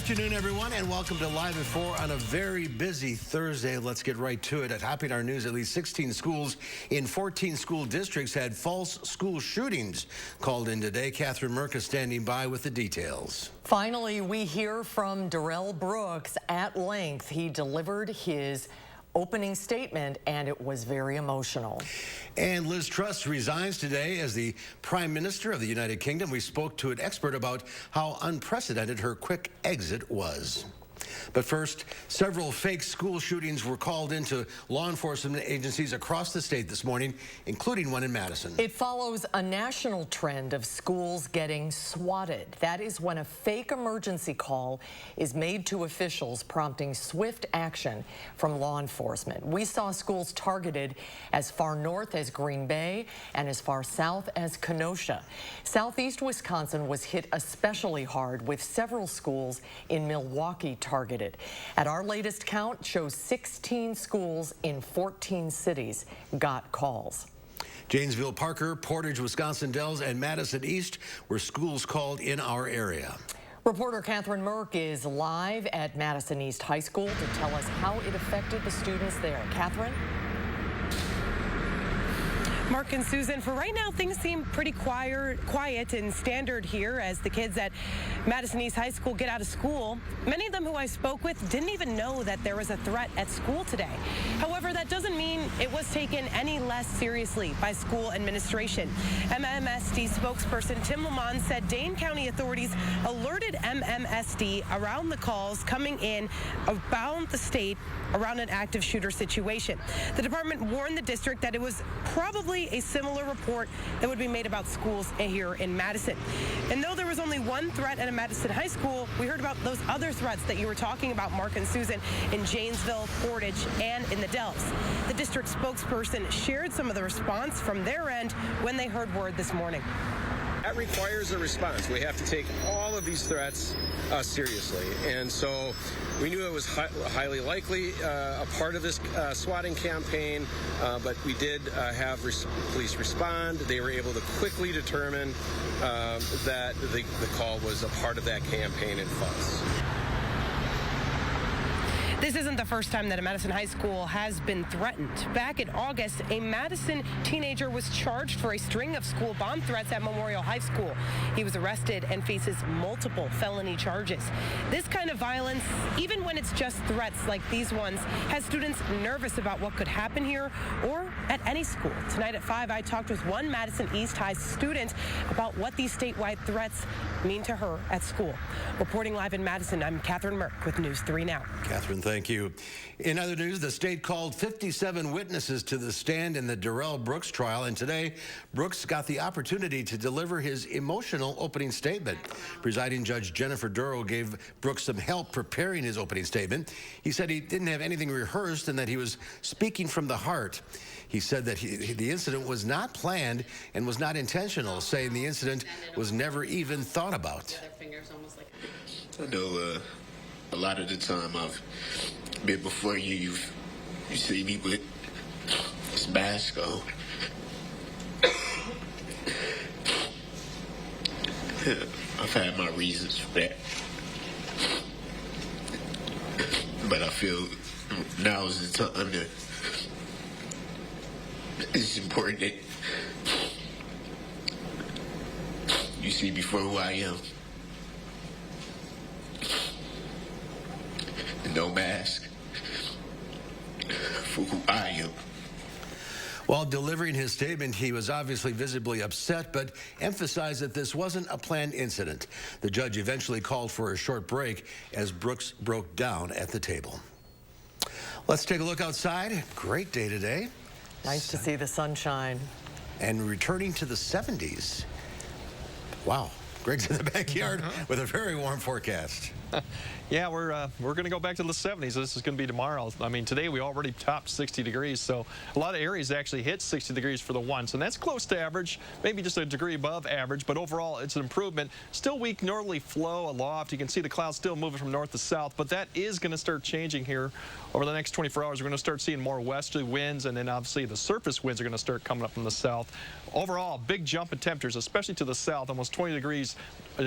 afternoon, everyone, and welcome to Live at 4 on a very busy Thursday. Let's get right to it. At Topping our news, at least 16 schools in 14 school districts had false school shootings called in today. Catherine Merck is standing by with the details. Finally, we hear from Darrell Brooks at length. He delivered his opening statement, and it was very emotional. And Liz Truss resigns today as the Prime Minister of the United Kingdom. We spoke to an expert about how unprecedented her quick exit was. But first, several fake school shootings were called into law enforcement agencies across the state this morning, including one in Madison. It follows a national trend of schools getting swatted. That is when a fake emergency call is made to officials, prompting swift action from law enforcement. We saw schools targeted as far north as Green Bay and as far south as Kenosha. Southeast Wisconsin was hit especially hard, with several schools in Milwaukee targeted. At our latest count, shows 16 schools in 14 cities got calls. Janesville, Parker, Portage, Wisconsin Dells, and Madison East were schools called in our area. Reporter Catherine Merck is live at Madison East High School to tell us how it affected the students there. Catherine? Mark and Susan, for right now, things seem pretty quiet and standard here as the kids at Madison East High School get out of school. Many of them who I spoke with didn't even know that there was a threat at school today. However, that doesn't mean it was taken any less seriously by school administration. MMSD spokesperson Tim Lamont said Dane County authorities alerted MMSD around the calls coming in around the state around an active shooter situation. The department warned the district that it was probably a similar report that would be made about schools here in Madison. And though there was only one threat at a Madison high school, we heard about those other threats that you were talking about, Mark and Susan, in Janesville, Portage, and in the Dells. The district spokesperson shared some of the response from their end when they heard word this morning. That requires a response. We have to take all of these threats seriously. And so we knew it was highly likely a part of this swatting campaign, but we did have police respond. They were able to quickly determine that the call was a part of that campaign and fuss. This isn't the first time that a Madison high school has been threatened. Back in August, a Madison teenager was charged for a string of school bomb threats at Memorial High School. He was arrested and faces multiple felony charges. This kind of violence, even when it's just threats like these ones, has students nervous about what could happen here or at any school. Tonight at 5, I talked with one Madison East High student about what these statewide threats mean to her at school. Reporting live in Madison, I'm Catherine Merck with News 3 Now. Catherine, thank you. In other news, the state called 57 witnesses to the stand in the Darrell Brooks trial, and today Brooks got the opportunity to deliver his emotional opening statement. Presiding Judge Jennifer Darrell gave Brooks some help preparing his opening statement. He said he didn't have anything rehearsed and that he was speaking from the heart. He said that the incident was not planned and was not intentional, saying the incident was never even thought about. I know a lot of the time I've been before you see me with this mask on. I've had my reasons for that. But I feel now is the time that it's important that you see me for who I am. No mask for who I am. While delivering his statement, he was obviously visibly upset, but emphasized that this wasn't a planned incident. The judge eventually called for a short break as Brooks broke down at the table. Let's take a look outside. Great day today. Nice to see the sunshine. And returning to the 70s. Wow. Greg's in the backyard with a very warm forecast. Yeah, we're going to go back to the 70s. This is going to be tomorrow. I mean, today we already topped 60 degrees, so a lot of areas actually hit 60 degrees for the once, and that's close to average, maybe just a degree above average, but overall it's an improvement. Still weak northerly flow aloft. You can see the clouds still moving from north to south, but that is going to start changing here over the next 24 hours. We're going to start seeing more westerly winds, and then obviously the surface winds are going to start coming up from the south. Overall, big jump in temperatures, especially to the south, almost 20 degrees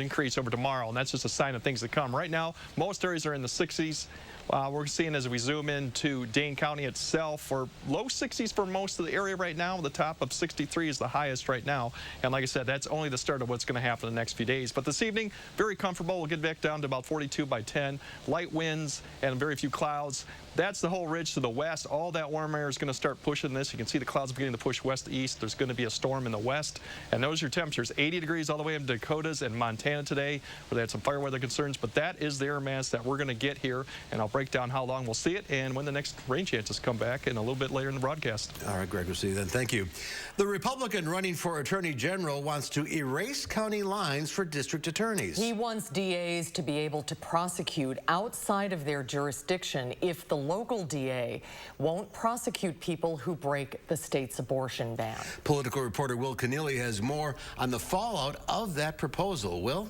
increase over tomorrow, and that's just a sign of things to come. Right now, most areas are in the 60s. We're seeing as we zoom into Dane County itself, we're low 60s for most of the area right now. The top of 63 is the highest right now. And like I said, that's only the start of what's going to happen in the next few days. But this evening, very comfortable. We'll get back down to about 42 by 10. Light winds and very few clouds. That's the whole ridge to the west. All that warm air is going to start pushing this. You can see the clouds beginning to push west-east. There's going to be a storm in the west. And those are your temperatures. 80 degrees all the way up to Dakotas and Montana today, where they had some fire weather concerns. But that is the air mass that we're going to get here. And I'll break down how long we'll see it and when the next rain chances come back and a little bit later in the broadcast. All right, Greg, we'll see you then. Thank you. The Republican running for Attorney General wants to erase county lines for district attorneys. He wants DAs to be able to prosecute outside of their jurisdiction if the local DA won't prosecute people who break the state's abortion ban. Political reporter Will Keneally has more on the fallout of that proposal. Will?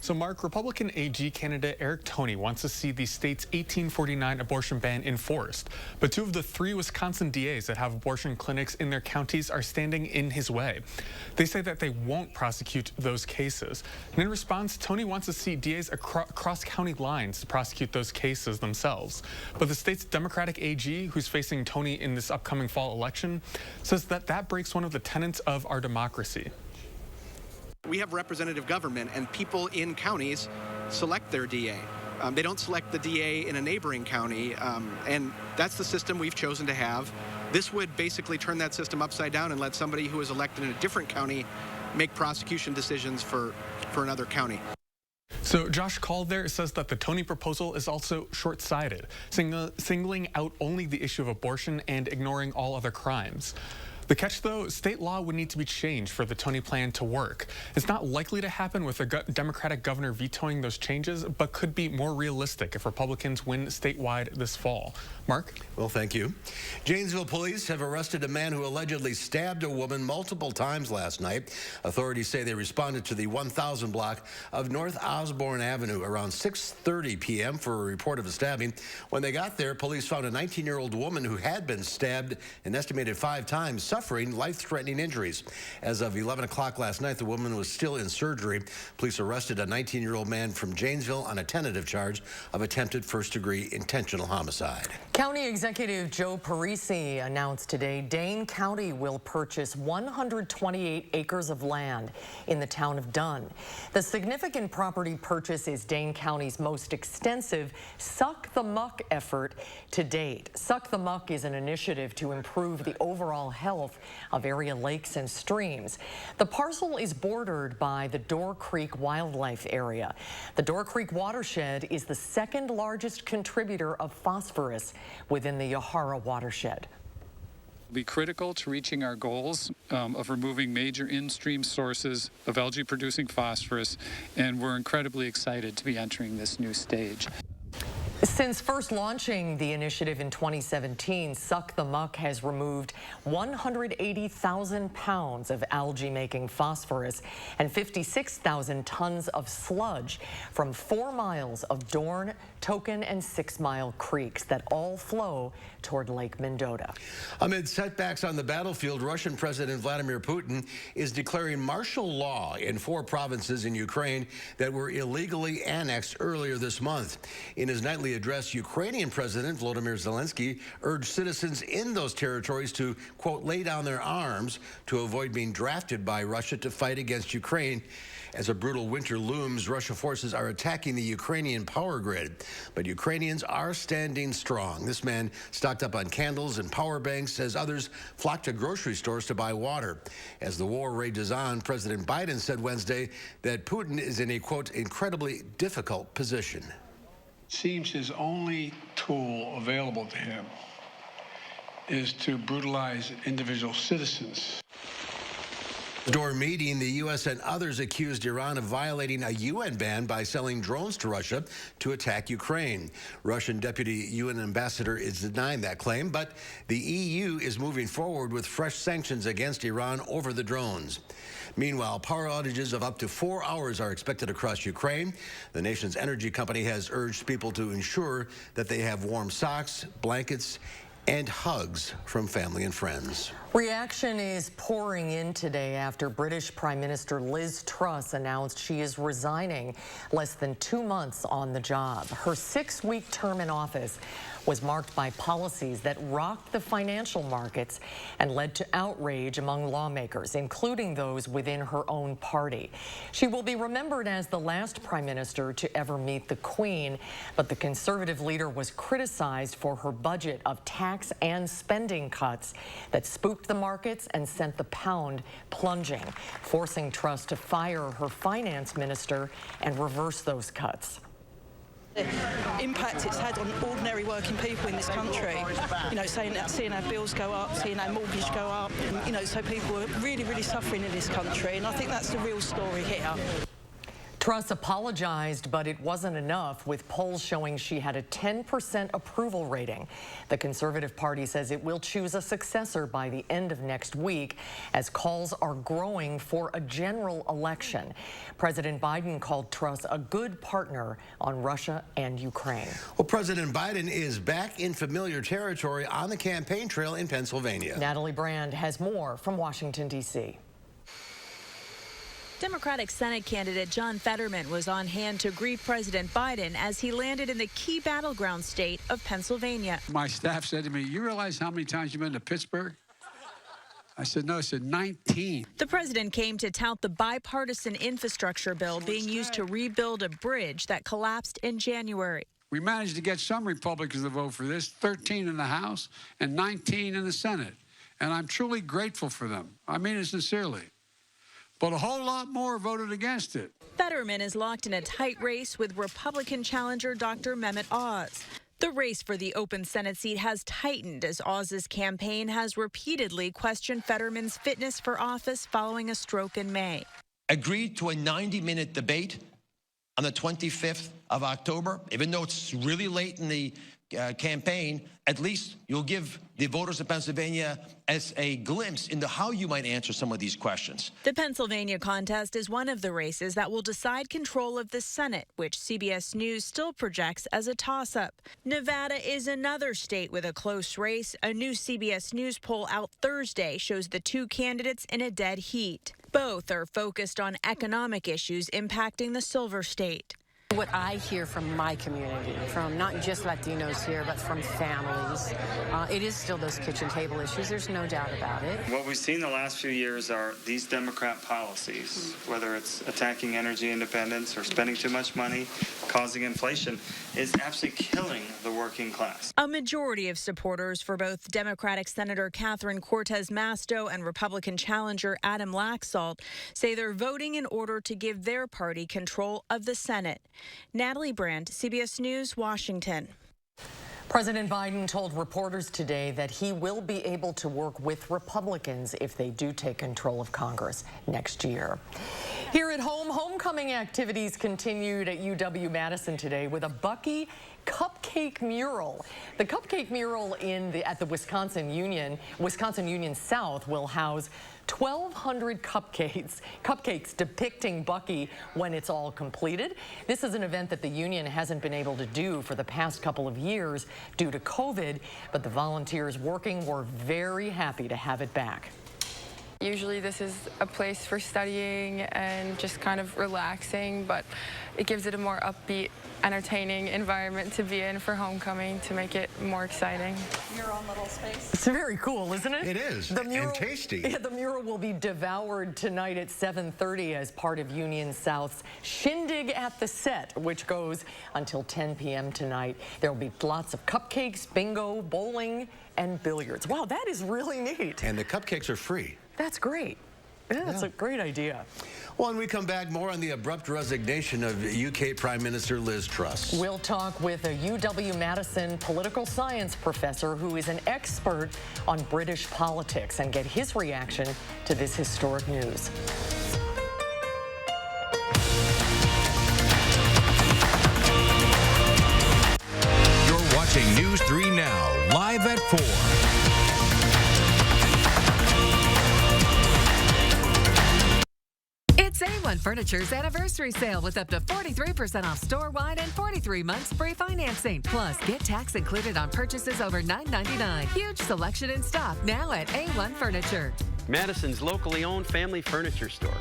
So, Mark, Republican AG candidate Eric Toney wants to see the state's 1849 abortion ban enforced. But 2 of the 3 Wisconsin DAs that have abortion clinics in their counties are standing in his way. They say that they won't prosecute those cases. And in response, Toney wants to see DAs across county lines to prosecute those cases themselves. But the state's Democratic AG, who's facing Toney in this upcoming fall election, says that that breaks one of the tenets of our democracy. We have representative government, and people in counties select their DA. They don't select the DA in a neighboring county, and that's the system we've chosen to have. This would basically turn that system upside down and let somebody who is elected in a different county make prosecution decisions for another county. So Josh Calder says that the Toney proposal is also short-sighted, singling out only the issue of abortion and ignoring all other crimes. The catch, though, state law would need to be changed for the Toney plan to work. It's not likely to happen with a Democratic governor vetoing those changes, but could be more realistic if Republicans win statewide this fall. Mark? Well, thank you. Janesville police have arrested a man who allegedly stabbed a woman multiple times last night. Authorities say they responded to the 1000 block of North Osborne Avenue around 6:30 p.m. for a report of a stabbing. When they got there, police found a 19-year-old woman who had been stabbed an estimated 5 times, suffering life-threatening injuries. As of 11 o'clock last night, the woman was still in surgery. Police arrested a 19-year-old man from Janesville on a tentative charge of attempted first-degree intentional homicide. County Executive Joe Parisi announced today Dane County will purchase 128 acres of land in the town of Dunn. The significant property purchase is Dane County's most extensive Suck the Muck effort to date. Suck the Muck is an initiative to improve the overall health of area lakes and streams. The parcel is bordered by the Door Creek Wildlife Area. The Door Creek watershed is the second largest contributor of phosphorus within the Yahara watershed. Be critical to reaching our goals of removing major in-stream sources of algae-producing phosphorus, and we're incredibly excited to be entering this new stage. Since first launching the initiative in 2017, Suck the Muck has removed 180,000 pounds of algae-making phosphorus and 56,000 tons of sludge from 4 miles of Dorn, Token, and 6 Mile creeks that all flow toward Lake Mendota. Amid setbacks on the battlefield, Russian President Vladimir Putin is declaring martial law in 4 provinces in Ukraine that were illegally annexed earlier this month. In his nightly address, Ukrainian President Volodymyr Zelensky urged citizens in those territories to, quote, lay down their arms to avoid being drafted by Russia to fight against Ukraine. As a brutal winter looms, Russian forces are attacking the Ukrainian power grid. But Ukrainians are standing strong. This man stocked up on candles and power banks as others flocked to grocery stores to buy water. As the war rages on, President Biden said Wednesday that Putin is in a, quote, incredibly difficult position. Seems his only tool available to him is to brutalize individual citizens. During meeting, the U.S. and others accused Iran of violating a UN ban by selling drones to Russia to attack Ukraine. Russian Deputy UN Ambassador is denying that claim, but the EU is moving forward with fresh sanctions against Iran over the drones. Meanwhile, power outages of up to 4 hours are expected across Ukraine. The nation's energy company has urged people to ensure that they have warm socks, blankets, and hugs from family and friends. Reaction is pouring in today after British Prime Minister Liz Truss announced she is resigning less than 2 months on the job. Her 6-week term in office was marked by policies that rocked the financial markets and led to outrage among lawmakers, including those within her own party. She will be remembered as the last prime minister to ever meet the Queen, but the Conservative leader was criticized for her budget of tax and spending cuts that spooked the markets and sent the pound plunging, forcing Truss to fire her finance minister and reverse those cuts. The impact it's had on ordinary working people in this country, you know, seeing our bills go up, seeing our mortgage go up, you know, so people are really, really suffering in this country, and I think that's the real story here. Truss apologized, but it wasn't enough, with polls showing she had a 10% approval rating. The Conservative Party says it will choose a successor by the end of next week as calls are growing for a general election. President Biden called Truss a good partner on Russia and Ukraine. Well, President Biden is back in familiar territory on the campaign trail in Pennsylvania. Natalie Brand has more from Washington, D.C. Democratic Senate candidate John Fetterman was on hand to greet President Biden as he landed in the key battleground state of Pennsylvania. My staff said to me, "You realize how many times you've been to Pittsburgh?" I said, "No." I said, 19. The president came to tout the bipartisan infrastructure bill being used to rebuild a bridge that collapsed in January. We managed to get some Republicans to vote for this, 13 in the House and 19 in the Senate. And I'm truly grateful for them. I mean it sincerely. But a whole lot more voted against it. Fetterman is locked in a tight race with Republican challenger Dr. Mehmet Oz. The race for the open Senate seat has tightened as Oz's campaign has repeatedly questioned Fetterman's fitness for office following a stroke in May. Agreed to a 90-minute debate on the 25th of October. Even though it's really late in the campaign, at least you'll give the voters of Pennsylvania as a glimpse into how you might answer some of these questions. The Pennsylvania contest is one of the races that will decide control of the Senate, which CBS News still projects as a toss-up. Nevada is another state with a close race. A new CBS News poll out Thursday shows the two candidates in a dead heat. Both are focused on economic issues impacting the Silver State. What I hear from my community, from not just Latinos here, but from families, it is still those kitchen table issues. There's no doubt about it. What we've seen the last few years are these Democrat policies, whether it's attacking energy independence or spending too much money, causing inflation, is absolutely killing the working class. A majority of supporters for both Democratic Senator Catherine Cortez Masto and Republican challenger Adam Laxalt say they're voting in order to give their party control of the Senate. Natalie Brand, CBS News, Washington. President Biden told reporters today that he will be able to work with Republicans if they do take control of Congress next year. Here at home, homecoming activities continued at UW-Madison today with a Bucky Cupcake mural. The Cupcake mural at the Wisconsin Union South will house 1,200 cupcakes depicting Bucky when it's all completed. This is an event that the union hasn't been able to do for the past couple of years due to COVID, but the volunteers working were very happy to have it back. Usually this is a place for studying and just kind of relaxing, but it gives it a more upbeat, entertaining environment to be in for homecoming to make it more exciting. Your own little space. It's very cool, isn't it? It is, and tasty. Yeah, the mural will be devoured tonight at 7:30 as part of Union South's Shindig at the Set, which goes until 10 p.m. tonight. There will be lots of cupcakes, bingo, bowling, and billiards. Wow, that is really neat. And the cupcakes are free. That's great. Yeah, that's a great idea. Well, when we come back, more on the abrupt resignation of UK Prime Minister Liz Truss. We'll talk with a UW-Madison political science professor who is an expert on British politics and get his reaction to this historic news. You're watching News 3 Now, live at 4. It's a A1 Furniture's anniversary sale with up to 43% off store-wide and 43 months free financing. Plus, get tax included on purchases over $9.99. Huge selection in stock now at A1 Furniture. Madison's locally owned family furniture store.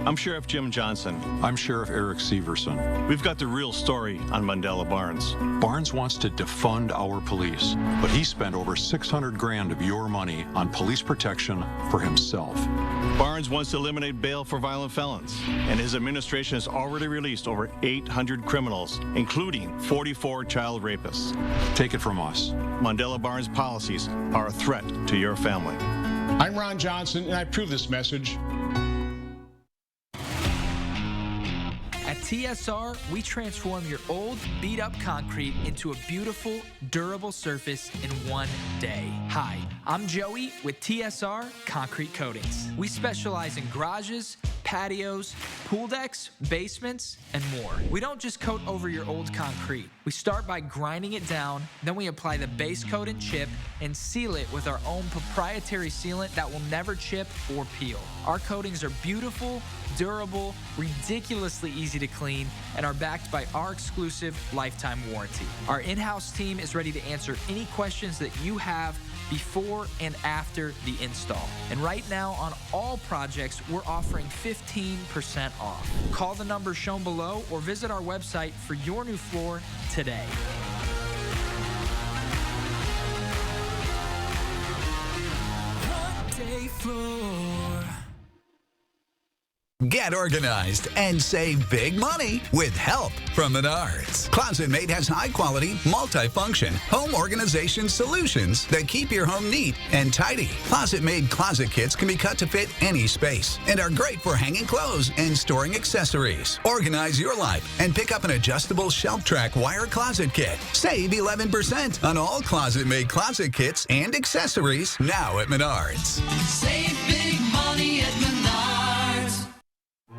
I'm Sheriff Jim Johnson. I'm Sheriff Eric Severson. We've got the real story on Mandela Barnes. Barnes wants to defund our police, but he spent over $600 grand of your money on police protection for himself. Barnes wants to eliminate bail for violent felons, and his administration has already released over 800 criminals, including 44 child rapists. Take it from us. Mandela Barnes policies are a threat to your family. I'm Ron Johnson, and I approve this message. At TSR, we transform your old, beat-up concrete into a beautiful, durable surface in one day. Hi, I'm Joey with TSR Concrete Coatings. We specialize in garages, patios, pool decks, basements, and more. We don't just coat over your old concrete. We start by grinding it down, then we apply the base coat and chip and seal it with our own proprietary sealant that will never chip or peel. Our coatings are beautiful, durable, ridiculously easy to clean, and are backed by our exclusive lifetime warranty. Our in-house team is ready to answer any questions that you have before and after the install. And right now on all projects, we're offering 15% off. Call the number shown below or visit our website for your new floor today. Day floor. Get organized and save big money with help from Menards. Closet Mate has high-quality, multi-function home organization solutions that keep your home neat and tidy. Closet Mate closet kits can be cut to fit any space and are great for hanging clothes and storing accessories. Organize your life and pick up an adjustable shelf track wire closet kit. Save 11% on all Closet Mate closet kits and accessories now at Menards. Save big money at Menards.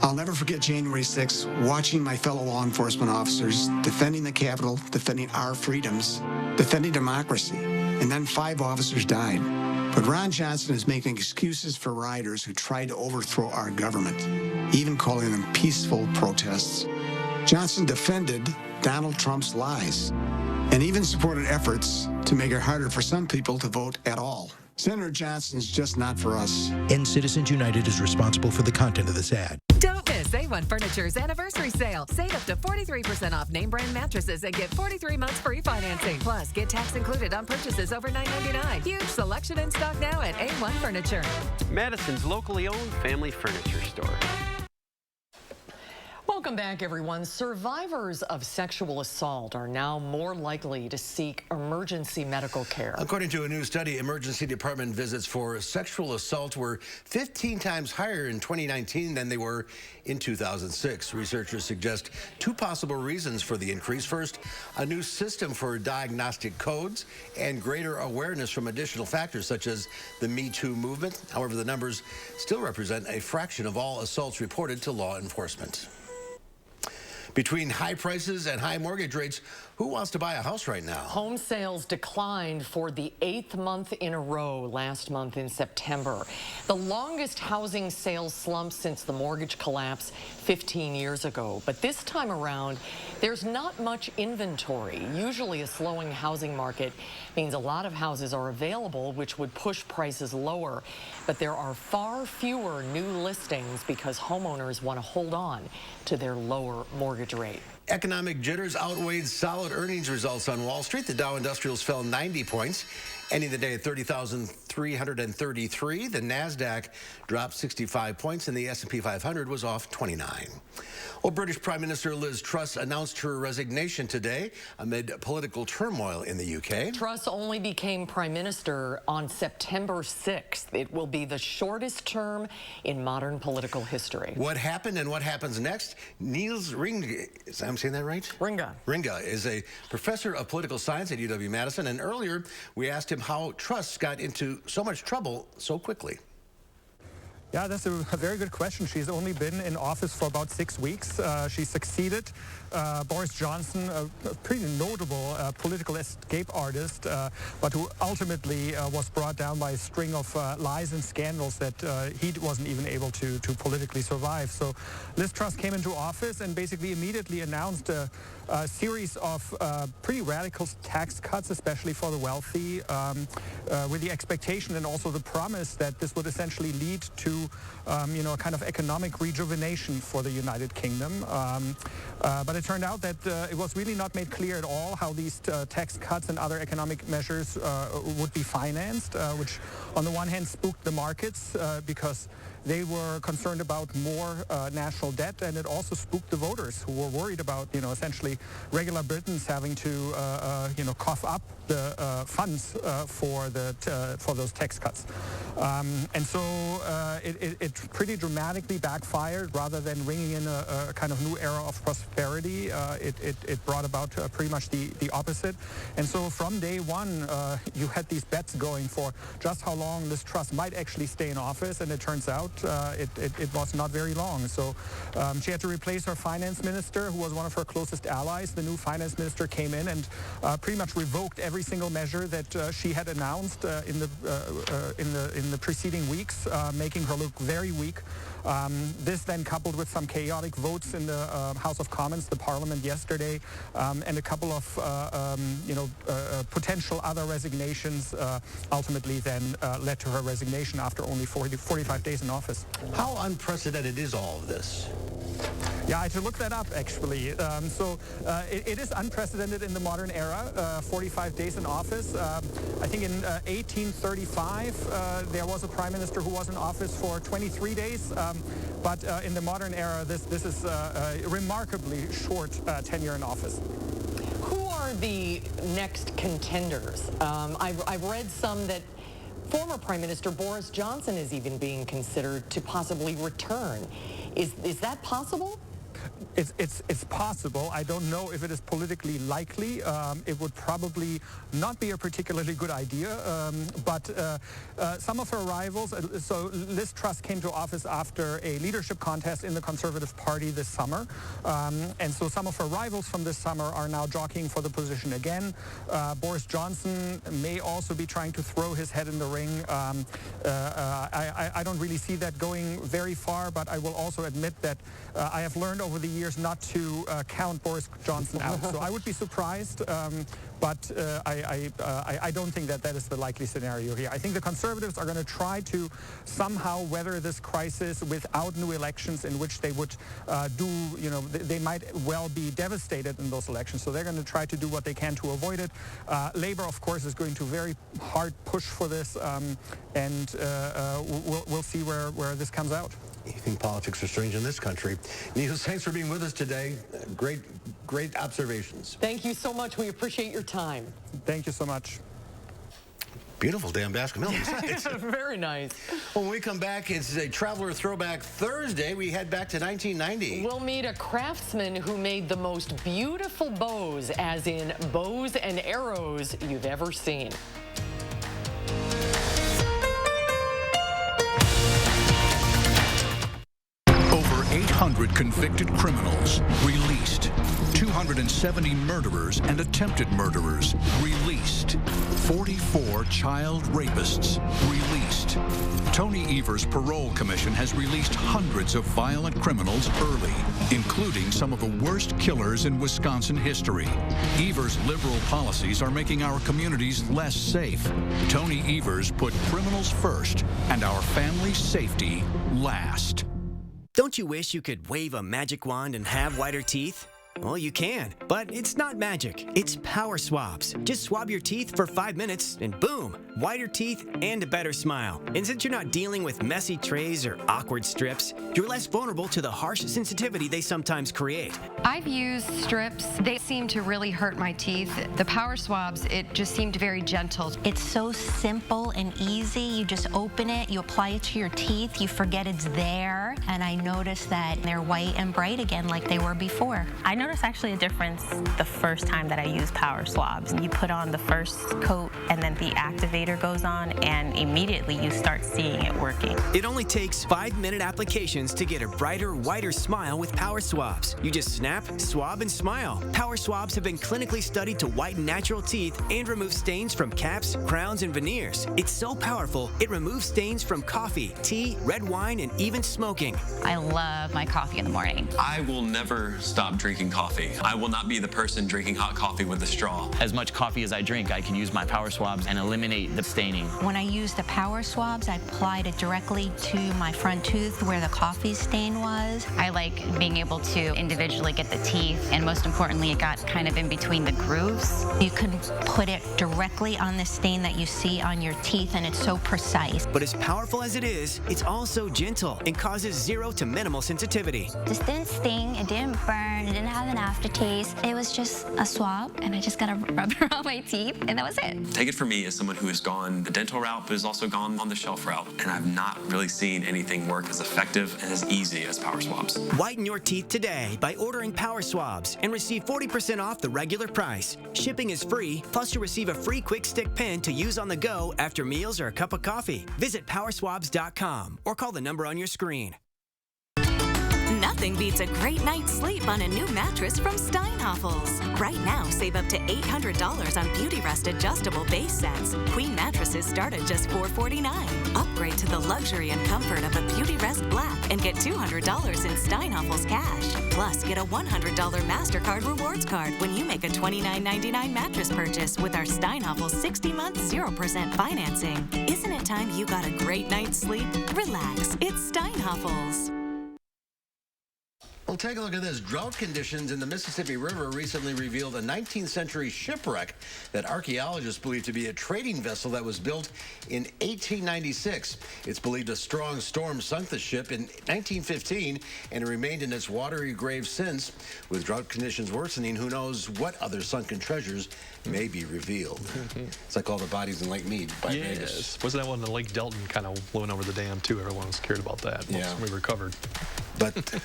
I'll never forget January 6th, watching my fellow law enforcement officers defending the Capitol, defending our freedoms, defending democracy, and then 5 officers died. But Ron Johnson is making excuses for rioters who tried to overthrow our government, even calling them peaceful protests. Johnson defended Donald Trump's lies and even supported efforts to make it harder for some people to vote at all. Senator Johnson's just not for us. And Citizens United is responsible for the content of this ad. Don't miss A1 Furniture's anniversary sale. Save up to 43% off name brand mattresses and get 43 months free financing. Plus, get tax included on purchases over $9.99. Huge selection in stock now at A1 Furniture. Madison's locally owned family furniture store. Welcome back, everyone. Survivors of sexual assault are now more likely to seek emergency medical care. According to a new study, emergency department visits for sexual assault were 15 times higher in 2019 than they were in 2006. Researchers suggest 2 possible reasons for the increase. First, a new system for diagnostic codes and greater awareness from additional factors such as the Me Too movement. However, the numbers still represent a fraction of all assaults reported to law enforcement. Between high prices and high mortgage rates, who wants to buy a house right now? Home sales declined for the 8th month in a row last month in September. The longest housing sales slump since the mortgage collapse 15 years ago. But this time around, there's not much inventory. Usually a slowing housing market means a lot of houses are available, which would push prices lower. But there are far fewer new listings because homeowners want to hold on to their lower mortgage rate. Economic jitters outweighed solid earnings results on Wall Street. The Dow Industrials fell 90 points, ending the day at 30,333. The NASDAQ dropped 65 points, and the S&P 500 was off 29. Well, British Prime Minister Liz Truss announced her resignation today amid political turmoil in the UK. Truss only became Prime Minister on September 6th. It will be the shortest term in modern political history. What happened and what happens next? Niels Ringa, I'm saying that right? Ringa is a professor of political science at UW-Madison, and earlier we asked him how Truss got into so much trouble so quickly. Yeah, that's a very good question. She's only been in office for about 6 weeks. She succeeded Boris Johnson, a pretty notable political escape artist, but who ultimately was brought down by a string of lies and scandals that he wasn't even able to politically survive. So Liz Truss came into office and basically immediately announced a series of pretty radical tax cuts, especially for the wealthy, with the expectation and also the promise that this would essentially lead to a kind of economic rejuvenation for the United Kingdom. But it turned out that it was really not made clear at all how these tax cuts and other economic measures would be financed, which on the one hand spooked the markets because they were concerned about more national debt, and it also spooked the voters who were worried about, essentially regular Britons having to, cough up the funds for those tax cuts. And so it pretty dramatically backfired. Rather than ringing in a kind of new era of prosperity, it brought about pretty much the opposite. And so from day one, you had these bets going for just how long Liz Truss might actually stay in office, and it turns out it was not very long. So she had to replace her finance minister, who was one of her closest allies. The new finance minister came in and pretty much revoked every single measure that she had announced in the preceding weeks, making her look very weak. This then coupled with some chaotic votes in the House of Commons, the Parliament yesterday, and a couple of potential other resignations, ultimately then led to her resignation after only 45 days in office. How unprecedented is all of this? Yeah, I had to look that up, actually. It is unprecedented in the modern era, 45 days in office. I think in 1835, there was a prime minister who was in office for 23 days. But in the modern era, this is a remarkably short tenure in office. Who are the next contenders? I've read some that former Prime Minister Boris Johnson is even being considered to possibly return. Is that possible? It's possible. I don't know if it is politically likely. It would probably not be a particularly good idea. But some of her rivals, so Liz Truss came to office after a leadership contest in the Conservative Party this summer. And so some of her rivals from this summer are now jockeying for the position again. Boris Johnson may also be trying to throw his head in the ring. I don't really see that going very far, but I will also admit that I have learned over the years not to count Boris Johnson out. So I would be surprised, but I don't think that is the likely scenario here. I think the Conservatives are going to try to somehow weather this crisis without new elections in which they would they might well be devastated in those elections. So they're going to try to do what they can to avoid it. Labour, of course, is going to very hard push for this, and we'll see where this comes out. You think politics are strange in this country. Niels, thanks for being with us today. Great observations. Thank you so much. We appreciate your time. Thank you so much. Beautiful damn basketball. Very nice. When we come back, it's a Traveler Throwback Thursday. We head back to 1990. We'll meet a craftsman who made the most beautiful bows, as in bows and arrows, you've ever seen. 800 convicted criminals released. 270 murderers and attempted murderers released. 44 child rapists released. Tony Evers' parole commission has released hundreds of violent criminals early, including some of the worst killers in Wisconsin history. Evers' liberal policies are making our communities less safe. Tony Evers put criminals first and our family's safety last. Don't you wish you could wave a magic wand and have whiter teeth? Well, you can, but it's not magic. It's power swabs. Just swab your teeth for 5 minutes and boom, whiter teeth and a better smile. And since you're not dealing with messy trays or awkward strips, you're less vulnerable to the harsh sensitivity they sometimes create. I've used strips. They seem to really hurt my teeth. The power swabs, it just seemed very gentle. It's so simple and easy. You just open it, you apply it to your teeth, you forget it's there, and I noticed that they're white and bright again like they were before. I noticed actually a difference the first time that I used Power Swabs. You put on the first coat and then the activator goes on, and immediately you start seeing it working. It only takes 5-minute applications to get a brighter, whiter smile with Power Swabs. You just snap, swab, and smile. Power Swabs have been clinically studied to whiten natural teeth and remove stains from caps, crowns, and veneers. It's so powerful, it removes stains from coffee, tea, red wine, and even smoking. I love my coffee in the morning. I will never stop drinking coffee. I will not be the person drinking hot coffee with a straw. As much coffee as I drink, I can use my Power Swabs and eliminate the staining. When I use the Power Swabs, I applied it directly to my front tooth where the coffee stain was. I like being able to individually get the teeth, and most importantly, it got kind of in between the grooves. You can put it directly on the stain that you see on your teeth, and it's so precise. But as powerful as it is, it's also gentle and causes 0 to minimal sensitivity. This didn't sting, it didn't burn, it didn't have an aftertaste. It was just a swab, and I just got to rub it on my teeth, and that was it. Take it from me as someone who has gone the dental route, but has also gone on the shelf route, and I've not really seen anything work as effective and as easy as Power Swabs. Whiten your teeth today by ordering Power Swabs and receive 40% off the regular price. Shipping is free, plus you'll receive a free quick stick pen to use on the go after meals or a cup of coffee. Visit powerswabs.com or call the number on your screen. Nothing beats a great night's sleep on a new mattress from Steinhoffels. Right now, save up to $800 on Beauty Rest adjustable base sets. Queen mattresses start at just $449. Upgrade to the luxury and comfort of a Beauty Rest Black and get $200 in Steinhoffels cash. Plus, get a $100 MasterCard rewards card when you make a $29.99 mattress purchase with our Steinhoffels 60-month 0% financing. Isn't it time you got a great night's sleep? Relax, it's Steinhoffels. Well, take a look at this. Drought conditions in the Mississippi River recently revealed a 19th century shipwreck that archaeologists believe to be a trading vessel that was built in 1896. It's believed a strong storm sunk the ship in 1915 and it remained in its watery grave since. With drought conditions worsening, who knows what other sunken treasures may be revealed. It's like all the bodies in Lake Mead by Vegas. Wasn't that one in Lake Delton kind of blowing over the dam, too? Everyone was scared about that. Yeah. We recovered. But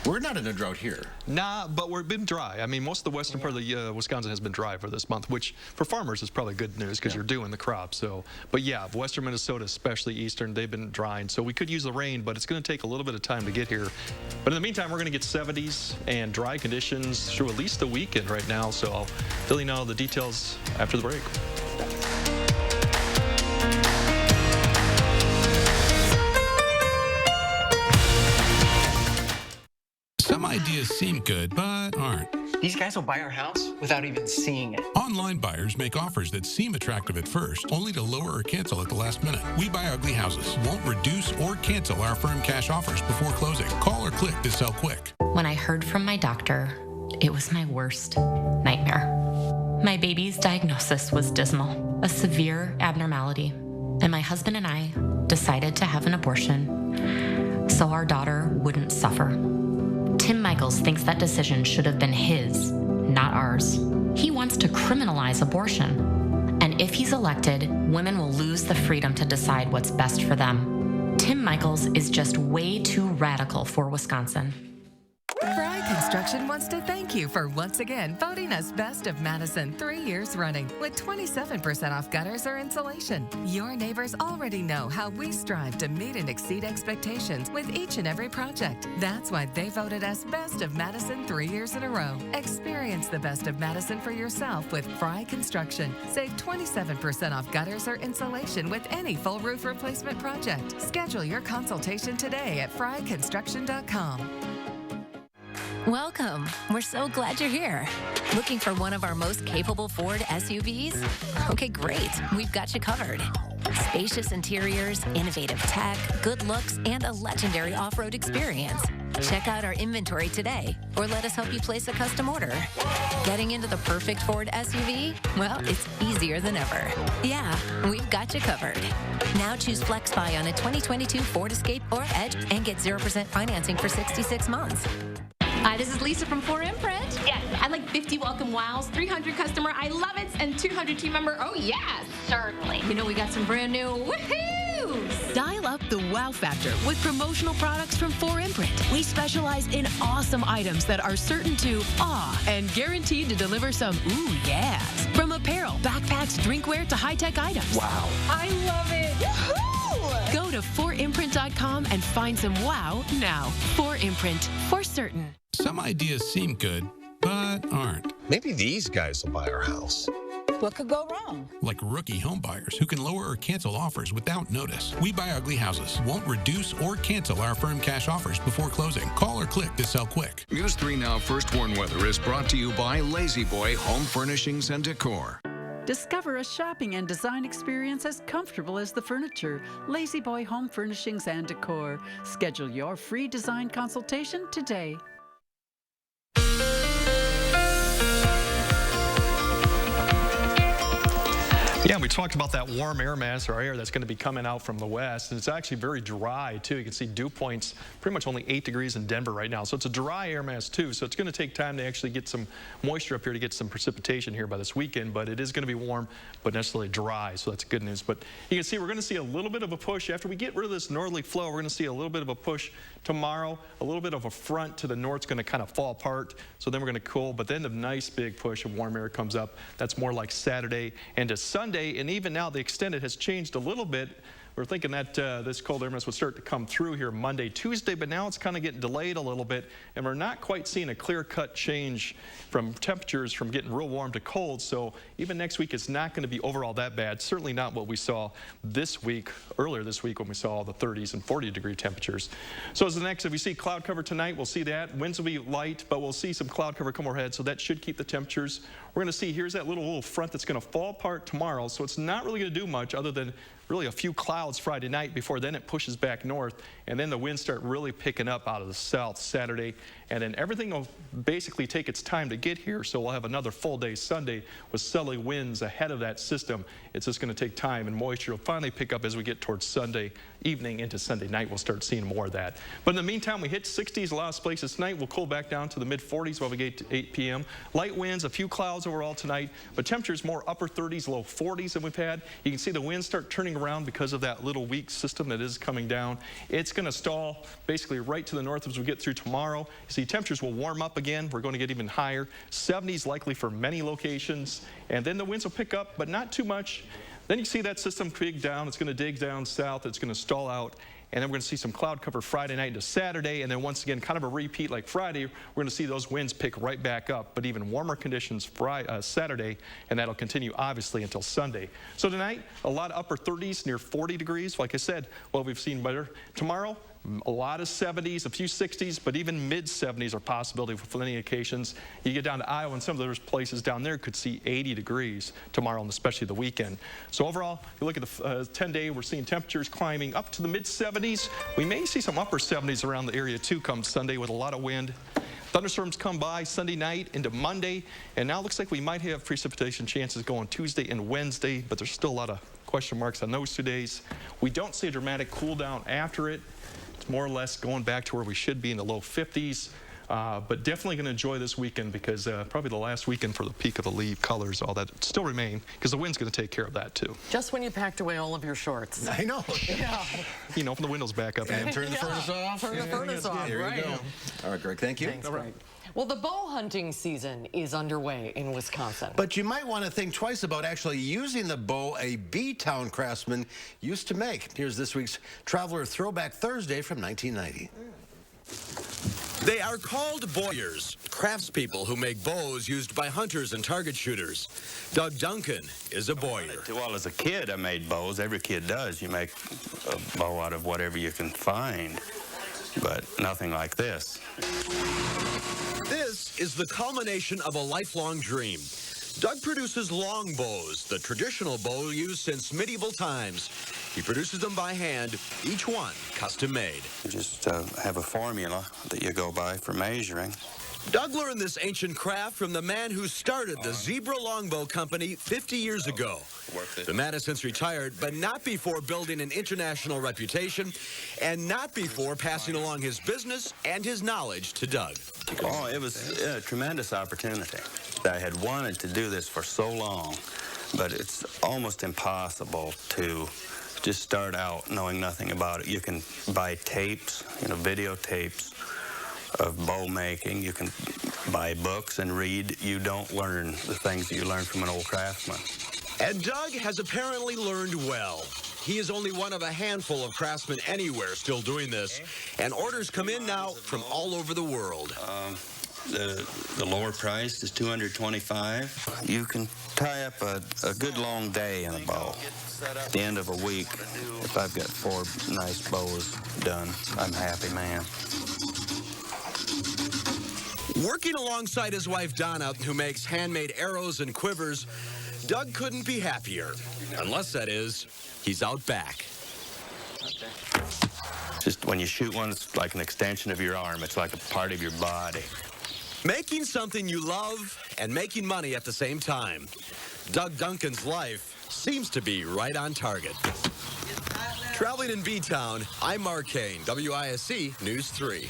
we're not in a drought here. Nah, but we've been dry. I mean, most of the western part of the Wisconsin has been dry for this month, which for farmers is probably good news because you're doing the crop. So, but yeah, western Minnesota, especially eastern, they've been drying. So we could use the rain, but it's going to take a little bit of time to get here. But in the meantime, we're going to get 70s and dry conditions through at least the weekend right now. So I'll let you know the details after the break. Some ideas seem good, but aren't. These guys will buy our house without even seeing it. Online buyers make offers that seem attractive at first, only to lower or cancel at the last minute. We Buy Ugly Houses won't reduce or cancel our firm cash offers before closing. Call or click to sell quick. When I heard from my doctor, it was my worst nightmare. My baby's diagnosis was dismal, a severe abnormality, and my husband and I decided to have an abortion so our daughter wouldn't suffer. Tim Michaels thinks that decision should have been his, not ours. He wants to criminalize abortion. And if he's elected, women will lose the freedom to decide what's best for them. Tim Michaels is just way too radical for Wisconsin. Fry Construction wants to thank you for once again voting us Best of Madison 3 years running with 27% off gutters or insulation. Your neighbors already know how we strive to meet and exceed expectations with each and every project. That's why they voted us Best of Madison 3 years in a row. Experience the Best of Madison for yourself with Fry Construction. Save 27% off gutters or insulation with any full roof replacement project. Schedule your consultation today at fryconstruction.com. Welcome. We're so glad you're here. Looking for one of our most capable Ford SUVs? Okay, great. We've got you covered. Spacious interiors, innovative tech, good looks, and a legendary off-road experience. Check out our inventory today, or let us help you place a custom order. Getting into the perfect Ford SUV? Well, it's easier than ever. Yeah, we've got you covered. Now choose FlexBuy on a 2022 Ford Escape or Edge and get 0% financing for 66 months. Hi, this is Lisa from 4Imprint. Yes, I like 50 welcome wows, 300 customer I love it, and 200 team member oh yes. Certainly. You know we got some brand new woohoos. Dial up up the wow factor with promotional products from 4imprint. We specialize in awesome items that are certain to awe and guaranteed to deliver some ooh yes. From apparel, backpacks, drinkware to high-tech items. Wow. I love it. Woohoo! Go to 4imprint.com and find some wow now. 4imprint, for certain. Some ideas seem good, but aren't. Maybe these guys will buy our house. What could go wrong? Like rookie home buyers who can lower or cancel offers without notice. We Buy Ugly Houses won't reduce or cancel our firm cash offers before closing. Call or click to sell quick. News 3 Now First Warn Weather is brought to you by Lazy Boy Home Furnishings and Decor. Discover a shopping and design experience as comfortable as the furniture. Lazy Boy Home Furnishings and Decor. Schedule your free design consultation today. Yeah, we talked about that warm air mass or air that's going to be coming out from the west, and it's actually very dry too. You can see dew points pretty much only 8 degrees in Denver right now, so it's a dry air mass too. So it's going to take time to actually get some moisture up here to get some precipitation here by this weekend, but it is going to be warm but necessarily dry, so that's good news. But you can see we're going to see a little bit of a push after we get rid of this northerly flow. We're going to see a little bit of a push tomorrow. A little bit of a front to the north is going to kind of fall apart, so then we're going to cool, but then the nice big push of warm air comes up. That's more like Saturday into Sunday. And even now the extended has changed a little bit. We're thinking that this cold air mass would start to come through here Monday, Tuesday, but now it's kind of getting delayed a little bit, and we're not quite seeing a clear-cut change from temperatures from getting real warm to cold. So even next week, it's not going to be overall that bad. Certainly not what we saw this week, earlier this week when we saw the 30s and 40-degree temperatures. So as the next, if we see cloud cover tonight, we'll see that. Winds will be light, but we'll see some cloud cover come overhead, so that should keep the temperatures. We're going to see here's that little front that's going to fall apart tomorrow, so it's not really going to do much other than really a few clouds Friday night before then it pushes back north, and then the winds start really picking up out of the south Saturday, and then everything will basically take its time to get here, so we'll have another full day Sunday with southerly winds ahead of that system. It's just going to take time, and moisture will finally pick up as we get towards Sunday evening into Sunday night. We'll start seeing more of that. But in the meantime, we hit 60s a lot of places tonight. We'll cool back down to the mid-40s while we get to 8 p.m. Light winds, a few clouds overall tonight, but temperatures more upper 30s, low 40s than we've had. You can see the winds start turning around because of that little weak system that is coming down. It's going to stall basically right to the north as we get through tomorrow. You see temperatures will warm up again. We're going to get even higher. 70s likely for many locations, and then the winds will pick up, but not too much. Then you see that system dig down. It's going to dig down south. It's going to stall out. And then we're going to see some cloud cover Friday night into Saturday. And then once again, kind of a repeat like Friday, we're going to see those winds pick right back up. But even warmer conditions Saturday, and that'll continue obviously until Sunday. So tonight, a lot of upper 30s, near 40 degrees. Like I said, well, we've seen better. Tomorrow, a lot of 70s, a few 60s, but even mid-70s are possibility for many occasions. You get down to Iowa, and some of those places down there could see 80 degrees tomorrow, and especially the weekend. So overall, you look at the 10-day, we're seeing temperatures climbing up to the mid-70s. We may see some upper 70s around the area, too, come Sunday with a lot of wind. Thunderstorms come by Sunday night into Monday, and now it looks like we might have precipitation chances going Tuesday and Wednesday, but there's still a lot of question marks on those 2 days. We don't see a dramatic cool down after it. It's more or less going back to where we should be in the low 50s, but definitely going to enjoy this weekend because probably the last weekend for the peak of the leaf colors, all that still remain because the wind's going to take care of that too. Just when you packed away all of your shorts. I know. Yeah. You know, from the windows back up. And turn the furnace off. Turn the furnace off, There right. you go. All right, Greg, thank you. Thanks, Greg. Well, the bow hunting season is underway in Wisconsin. But you might want to think twice about actually using the bow a B-Town craftsman used to make. Here's this week's Traveler Throwback Thursday from 1990. They are called bowyers, craftspeople who make bows used by hunters and target shooters. Doug Duncan is a bowyer. Well, as a kid, I made bows. Every kid does. You make a bow out of whatever you can find, but nothing like this. This is the culmination of a lifelong dream. Doug produces long bows, the traditional bow used since medieval times. He produces them by hand, each one custom made. You just have a formula that you go by for measuring. Doug learned this ancient craft from the man who started the Zebra Longbow Company 50 years ago. The Madison's retired, but not before building an international reputation and not before passing along his business and his knowledge to Doug. Oh, it was a tremendous opportunity. I had wanted to do this for so long, but it's almost impossible to just start out knowing nothing about it. You can buy tapes, videotapes of bow making. You can buy books and read. You don't learn the things that you learn from an old craftsman. And Doug has apparently learned well. He is only one of a handful of craftsmen anywhere still doing this, and orders come in now from all over the world. The lower price is $225. You can tie up a good long day in a bow. At the end of a week, if I've got 4 nice bows done, I'm a happy man. Working alongside his wife Donna, who makes handmade arrows and quivers, Doug couldn't be happier. Unless, that is, he's out back. Just when you shoot one, it's like an extension of your arm. It's like a part of your body. Making something you love and making money at the same time. Doug Duncan's life seems to be right on target. Traveling in B-Town, I'm Mark Kane, WISC News 3.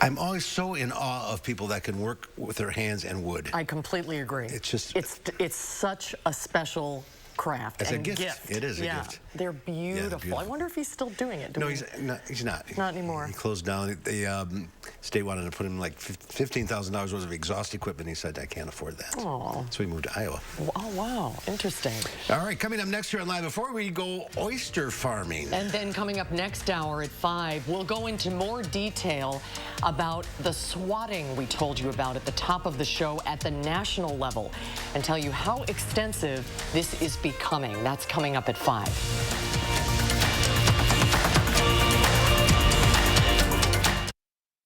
I'm always so in awe of people that can work with their hands and wood. I completely agree. It's just... It's such a special craft It's and a gift. It is a gift. They're beautiful. beautiful. I wonder if he's still doing it. No, he's not. Not anymore. He closed down. The state wanted to put him like $15,000 worth of exhaust equipment. He said, I can't afford that. Oh. So he moved to Iowa. Oh, wow. Interesting. All right, coming up next here on Live, before we go oyster farming. And then coming up next hour at 5, we'll go into more detail about the swatting we told you about at the top of the show at the national level and tell you how extensive this is becoming. That's coming up at 5.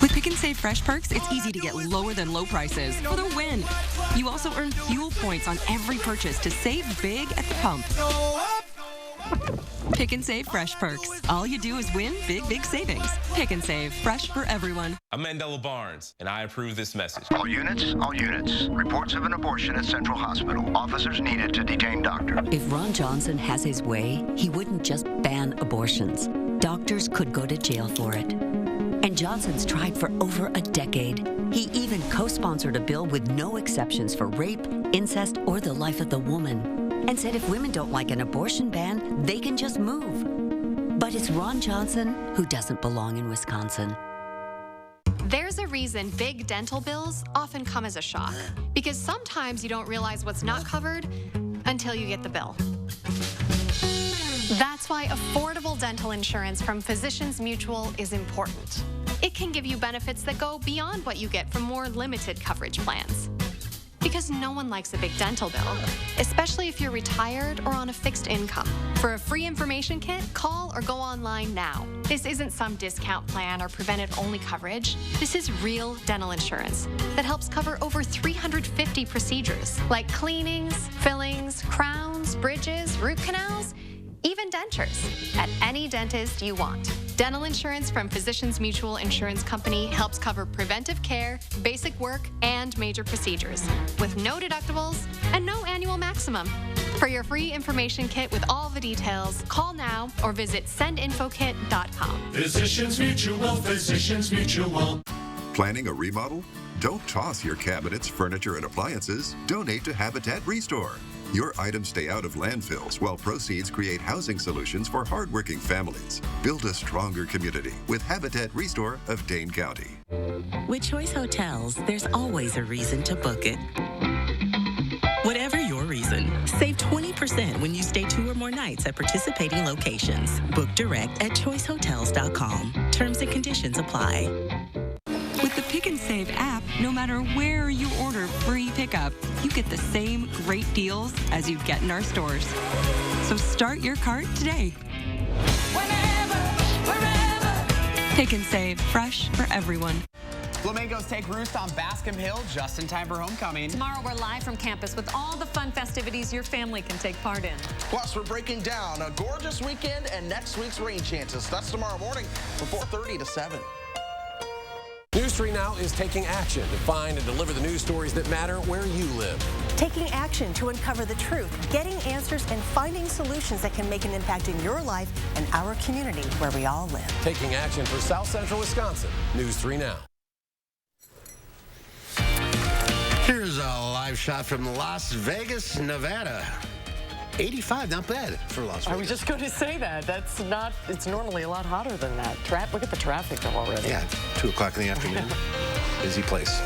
With Pick and Save Fresh Perks, it's easy to get lower than low prices for the win. You also earn fuel points on every purchase to save big at the pump. Pick and Save Fresh Perks. All you do is win big savings. Pick and Save. Fresh for everyone. I'm Mandela Barnes, and I approve this message. All units. Reports of an abortion at Central Hospital. Officers needed to detain doctor. If Ron Johnson has his way, he wouldn't just ban abortions. Doctors could go to jail for it. And Johnson's tried for over a decade. He even co-sponsored a bill with no exceptions for rape, incest, or the life of the woman. And said if women don't like an abortion ban, they can just move. But it's Ron Johnson who doesn't belong in Wisconsin. There's a reason big dental bills often come as a shock, because sometimes you don't realize what's not covered until you get the bill. That's why affordable dental insurance from Physicians Mutual is important. It can give you benefits that go beyond what you get from more limited coverage plans. Because no one likes a big dental bill, especially if you're retired or on a fixed income. For a free information kit, call or go online now. This isn't some discount plan or preventive-only coverage. This is real dental insurance that helps cover over 350 procedures, like cleanings, fillings, crowns, bridges, root canals, even dentures, at any dentist you want. Dental insurance from Physicians Mutual Insurance Company helps cover preventive care, basic work, and major procedures, with no deductibles and no annual maximum. For your free information kit with all the details, call now or visit sendinfokit.com. Physicians Mutual. Planning a remodel? Don't toss your cabinets, furniture, and appliances. Donate to Habitat Restore. Your items stay out of landfills while proceeds create housing solutions for hardworking families. Build a stronger community with Habitat Restore of Dane County. With Choice Hotels, there's always a reason to book it. Whatever your reason, save 20% when you stay 2 or more nights at participating locations. Book direct at choicehotels.com. Terms and conditions apply. With the Pick and Save app, no matter where you order free pickup, you get the same great deals as you'd get in our stores. So start your cart today. Pick and Save, fresh for everyone. Flamingos take roost on Bascom Hill just in time for homecoming. Tomorrow we're live from campus with all the fun festivities your family can take part in. Plus, we're breaking down a gorgeous weekend and next week's rain chances. That's tomorrow morning from 4:30 to 7. News 3 Now is taking action to find and deliver the news stories that matter where you live. Taking action to uncover the truth, getting answers, and finding solutions that can make an impact in your life and our community where we all live. Taking action for South Central Wisconsin. News 3 Now. Here's a live shot from Las Vegas, Nevada. 85, not bad for Las Vegas. I was just going to say that. That's not, it's normally a lot hotter than that. Look at the traffic though already. Yeah, 2 o'clock in the afternoon. Busy place.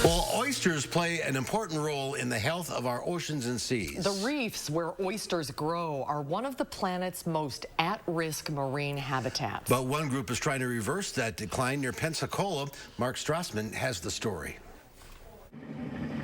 Well, oysters play an important role in the health of our oceans and seas. The reefs where oysters grow are one of the planet's most at-risk marine habitats. But one group is trying to reverse that decline near Pensacola. Mark Strassman has the story.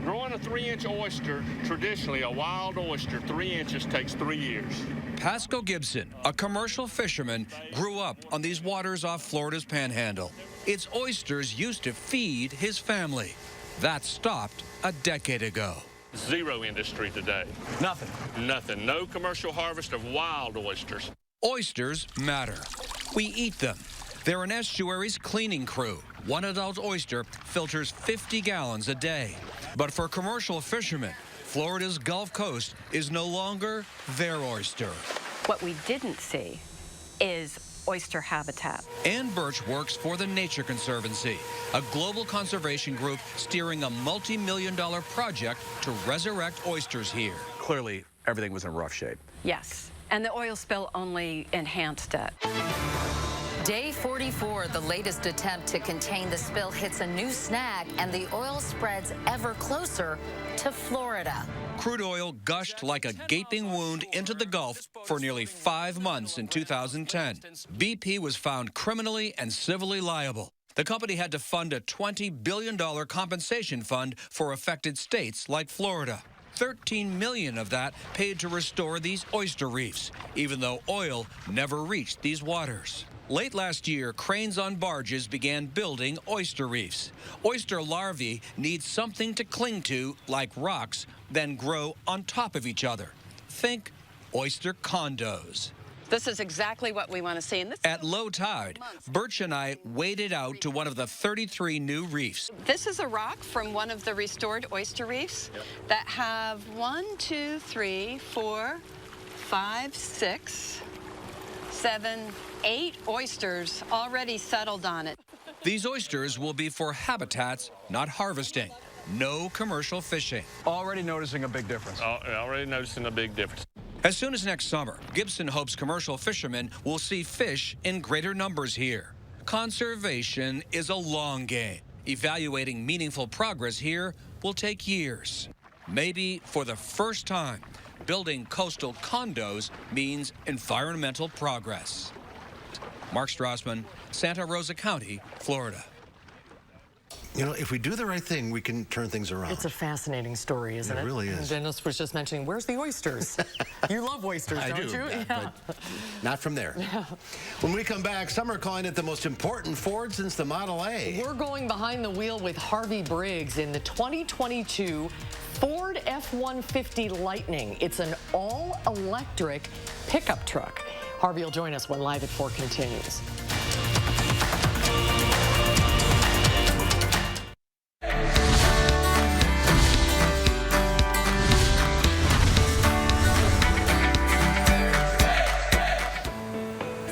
Growing a 3-inch oyster, traditionally a wild oyster, 3 inches takes 3 years. Pascal Gibson, a commercial fisherman, grew up on these waters off Florida's panhandle. Its oysters used to feed his family. That stopped a decade ago. Zero industry today. Nothing. Nothing. No commercial harvest of wild oysters. Oysters matter. We eat them. They're an estuary's cleaning crew. One adult oyster filters 50 gallons a day. But for commercial fishermen, Florida's Gulf Coast is no longer their oyster. What we didn't see is oyster habitat. Ann Birch works for the Nature Conservancy, a global conservation group steering a multi-million-dollar project to resurrect oysters here. Clearly, everything was in rough shape. Yes, and the oil spill only enhanced it. Day 44, the latest attempt to contain the spill hits a new snag, and the oil spreads ever closer to Florida. Crude oil gushed like a gaping wound into the Gulf for nearly 5 months in 2010. BP was found criminally and civilly liable. The company had to fund a $20 billion compensation fund for affected states like Florida. $13 million of that paid to restore these oyster reefs, even though oil never reached these waters. Late last year, cranes on barges began building oyster reefs. Oyster larvae need something to cling to, like rocks, then grow on top of each other. Think oyster condos. This is exactly what we want to see. At low tide, Birch and I waded out to one of the 33 new reefs. This is a rock from one of the restored oyster reefs that have 1, 2, 3, 4, 5, 6, 7, 8 oysters already settled on it. These oysters will be for habitats, not harvesting. No commercial fishing. Already noticing a big difference. Already noticing a big difference. As soon as next summer, Gibson hopes commercial fishermen will see fish in greater numbers here. Conservation is a long game. Evaluating meaningful progress here will take years. Maybe for the first time, building coastal condos means environmental progress. Mark Strassman, Santa Rosa County, Florida. You know, if we do the right thing, we can turn things around. It's a fascinating story, isn't it? It really is. And Dennis was just mentioning, where's the oysters? You love oysters, don't you? Yeah. But not from there. Yeah. When we come back, some are calling it the most important Ford since the Model A. We're going behind the wheel with Harvey Briggs in the 2022 Ford F-150 Lightning. It's an all-electric pickup truck. Harvey will join us when Live at 4 continues.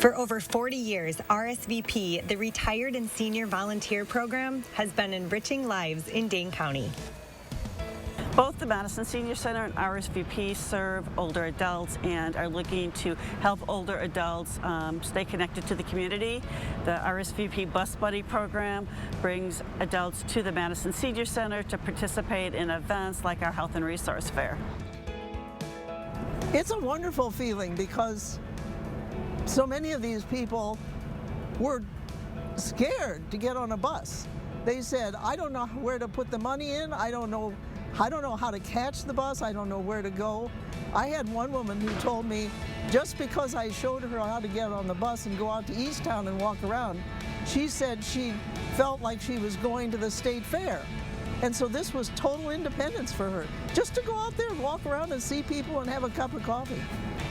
For over 40 years, RSVP, the Retired and Senior Volunteer Program, has been enriching lives in Dane County. Both the Madison Senior Center and RSVP serve older adults and are looking to help older adults stay connected to the community. The RSVP Bus Buddy program brings adults to the Madison Senior Center to participate in events like our Health and Resource Fair. It's a wonderful feeling because so many of these people were scared to get on a bus. They said, I don't know where to put the money in, I don't know how to catch the bus, I don't know where to go. I had one woman who told me just because I showed her how to get on the bus and go out to Easttown and walk around, she said she felt like she was going to the state fair. And so this was total independence for her, just to go out there and walk around and see people and have a cup of coffee.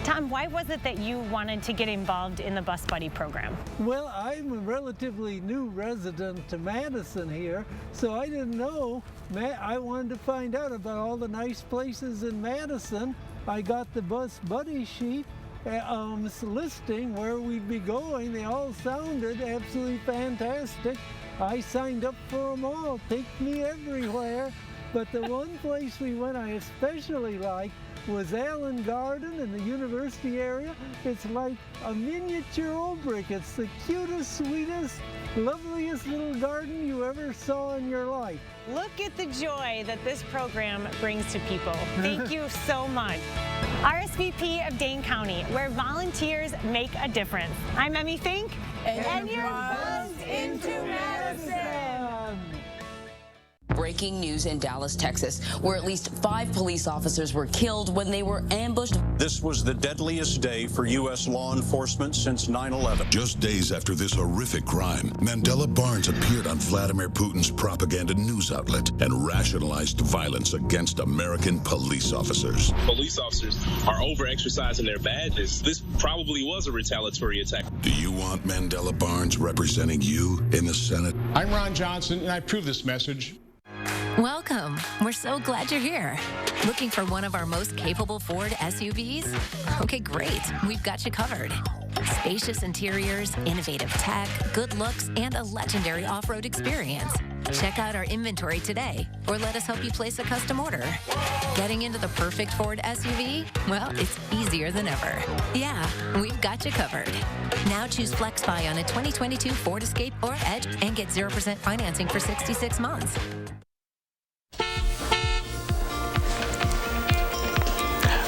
Tom, why was it that you wanted to get involved in the Bus Buddy program? Well, I'm a relatively new resident to Madison here, so I didn't know. I wanted to find out about all the nice places in Madison. I got the Bus Buddy sheet listing where we'd be going. They all sounded absolutely fantastic. I signed up for them all. Take me everywhere. But the one place we went I especially liked was Allen Garden in the university area. It's like a miniature Olbrich. It's the cutest, sweetest, loveliest little garden you ever saw in your life. Look at the joy that this program brings to people. Thank you so much. RSVP of Dane County, where volunteers make a difference. I'm Emmy Fink, and you're buzzed into Madison. Breaking news in Dallas, Texas, where at least 5 police officers were killed when they were ambushed. This was the deadliest day for U.S. law enforcement since 9/11. Just days after this horrific crime, Mandela Barnes appeared on Vladimir Putin's propaganda news outlet and rationalized violence against American police officers. Police officers are over-exercising their badges. This probably was a retaliatory attack. Do you want Mandela Barnes representing you in the Senate? I'm Ron Johnson, and I approve this message. Welcome. We're so glad you're here. Looking for one of our most capable Ford SUVs? Okay, great. We've got you covered. Spacious interiors, innovative tech, good looks, and a legendary off-road experience. Check out our inventory today, or let us help you place a custom order. Getting into the perfect Ford SUV? Well, it's easier than ever. Yeah, we've got you covered. Now choose FlexBuy on a 2022 Ford Escape or Edge and get 0% financing for 66 months.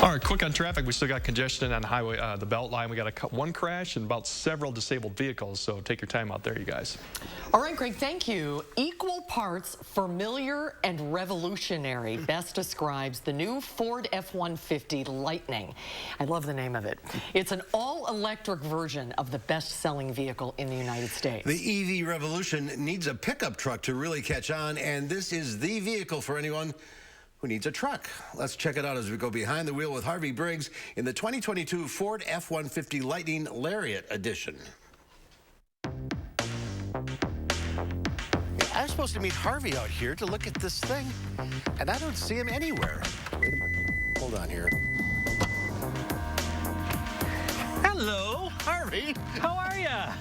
All right, quick on traffic. We still got congestion on the highway, the belt line. We got one crash and about several disabled vehicles, so take your time out there, you guys. All right, Greg, thank you. Equal parts familiar and revolutionary best describes the new Ford F-150 Lightning. I love the name of it. It's an all-electric version of the best-selling vehicle in the United States. The EV revolution needs a pickup truck to really catch on, and this is the vehicle for anyone who needs a truck. Let's check it out as we go behind the wheel with Harvey Briggs in the 2022 Ford F-150 Lightning Lariat Edition. I was supposed to meet Harvey out here to look at this thing, and I don't see him anywhere. Wait a minute. Hold on here. Hello, Harvey. How are ya?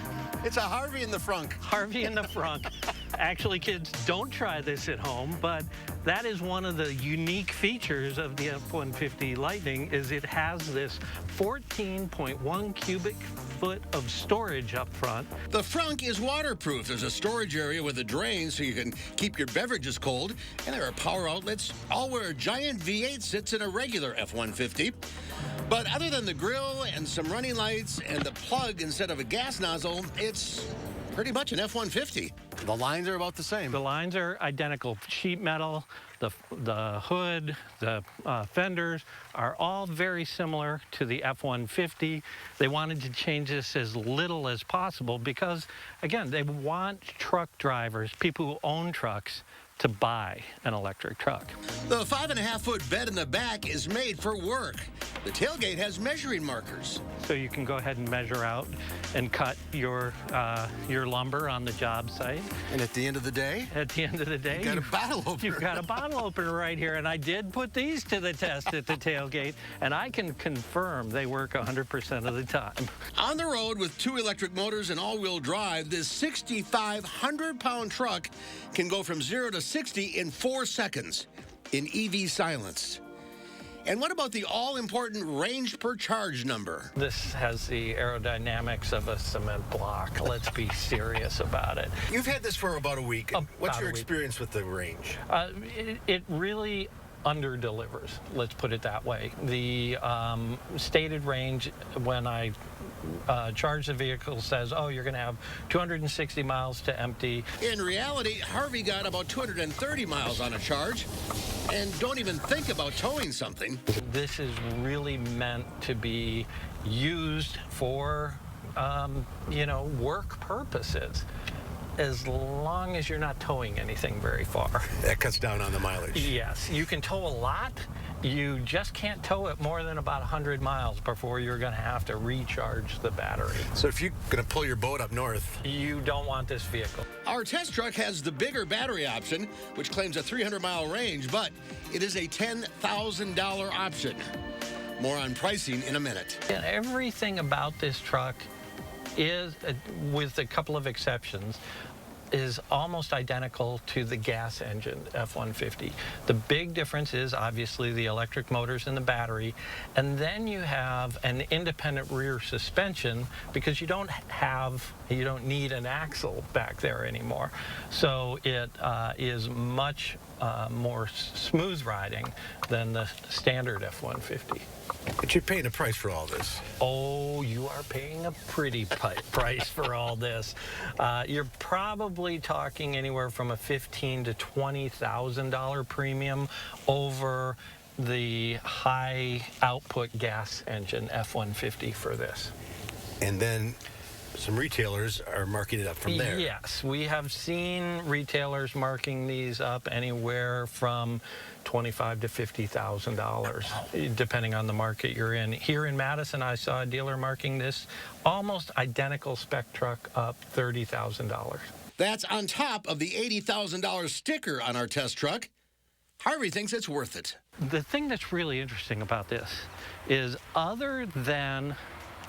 It's a Harvey in the frunk. Harvey in the frunk. Actually, kids, don't try this at home, but that is one of the unique features of the F-150 Lightning is it has this 14.1 cubic foot of storage up front. The frunk is waterproof. There's a storage area with a drain so you can keep your beverages cold, and there are power outlets, all where a giant V8 sits in a regular F-150. But other than the grill and some running lights and the plug instead of a gas nozzle, it's pretty much an F-150. The lines are about the same. The lines are identical. Sheet metal, the hood, the fenders are all very similar to the F-150. They wanted to change this as little as possible because, again, they want truck drivers, people who own trucks, to buy an electric truck. The 5.5-foot bed in the back is made for work. The tailgate has measuring markers. So you can go ahead and measure out and cut your lumber on the job site. And at the end of the day? At the end of the day, you've got a bottle opener. You've got a bottle opener right here, and I did put these to the test at the tailgate, and I can confirm they work 100% of the time. On the road with 2 electric motors and all-wheel drive, this 6,500-pound truck can go from 0 to 60 in 4 seconds in EV silence. And what about the all-important range per charge number? This has the aerodynamics of a cement block. Let's be serious about it. You've had this for about a week. What's your experience with the range? It really under-delivers, let's put it that way. The stated range when I charge the vehicle says, oh, you're going to have 260 miles to empty. In reality, Harvey got about 230 miles on a charge. And don't even think about towing something. This is really meant to be used for, work purposes. As long as you're not towing anything very far. That cuts down on the mileage. Yes, you can tow a lot. You just can't tow it more than about 100 miles before you're going to have to recharge the battery. So if you're going to pull your boat up north, you don't want this vehicle. Our test truck has the bigger battery option, which claims a 300-mile range, but it is a $10,000 option. More on pricing in a minute. And everything about this truck is, with a couple of exceptions, is almost identical to the gas engine F-150. The big difference is obviously the electric motors and the battery, and then you have an independent rear suspension because you don't need an axle back there anymore. So it is much more smooth riding than the standard F-150. But you're paying a price for all this. Oh, you are paying a pretty price for all this. You're probably talking anywhere from a $15,000 to $20,000 premium over the high output gas engine F-150 for this. And then some retailers are marking it up from there. Yes, we have seen retailers marking these up anywhere from $25,000 to $50,000, depending on the market you're in. Here in Madison, I saw a dealer marking this almost identical spec truck up $30,000. That's on top of the $80,000 sticker on our test truck. Harvey thinks it's worth it. The thing that's really interesting about this is, other than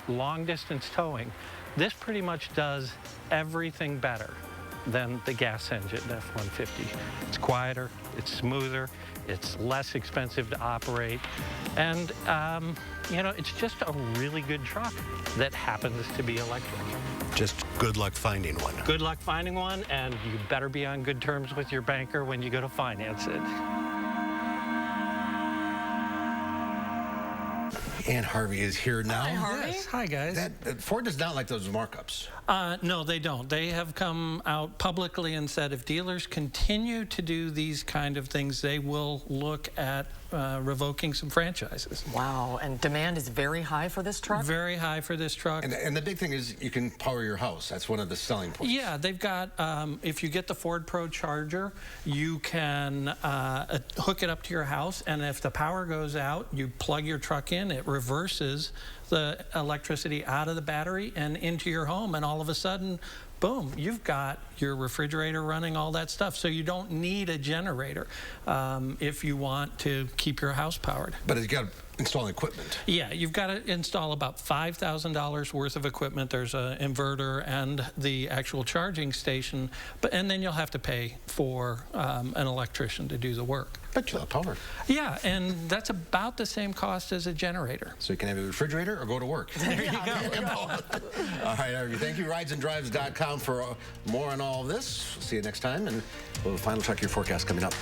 long distance towing, this pretty much does everything better than the gas engine F-150. It's quieter, it's smoother, it's less expensive to operate, and you know, it's just a really good truck that happens to be electric. Just good luck finding one. Good luck finding one, and you better be on good terms with your banker when you go to finance it. And Harvey is here now. Hi, Harvey. Yes. Hi, guys. Ford does not like those markups. No, they don't. They have come out publicly and said if dealers continue to do these kind of things, they will look at revoking some franchises. Wow, and demand is very high for this truck? Very high for this truck. And the big thing is you can power your house. That's one of the selling points. Yeah, they've got, if you get the Ford Pro Charger, you can hook it up to your house, and if the power goes out, you plug your truck in, it reverses the electricity out of the battery and into your home, and all of a sudden, boom, you've got your refrigerator running, all that stuff. So you don't need a generator if you want to keep your house powered. But it's got to install equipment. Yeah, you've got to install about $5,000 worth of equipment. There's an inverter and the actual charging station, and then you'll have to pay for an electrician to do the work. But you'll have power. Yeah, and that's about the same cost as a generator. So you can have a refrigerator or go to work. There you go. All right, Harvey, thank you. RidesandDrives.com for more on all of this. See you next time, and we'll final check your forecast coming up.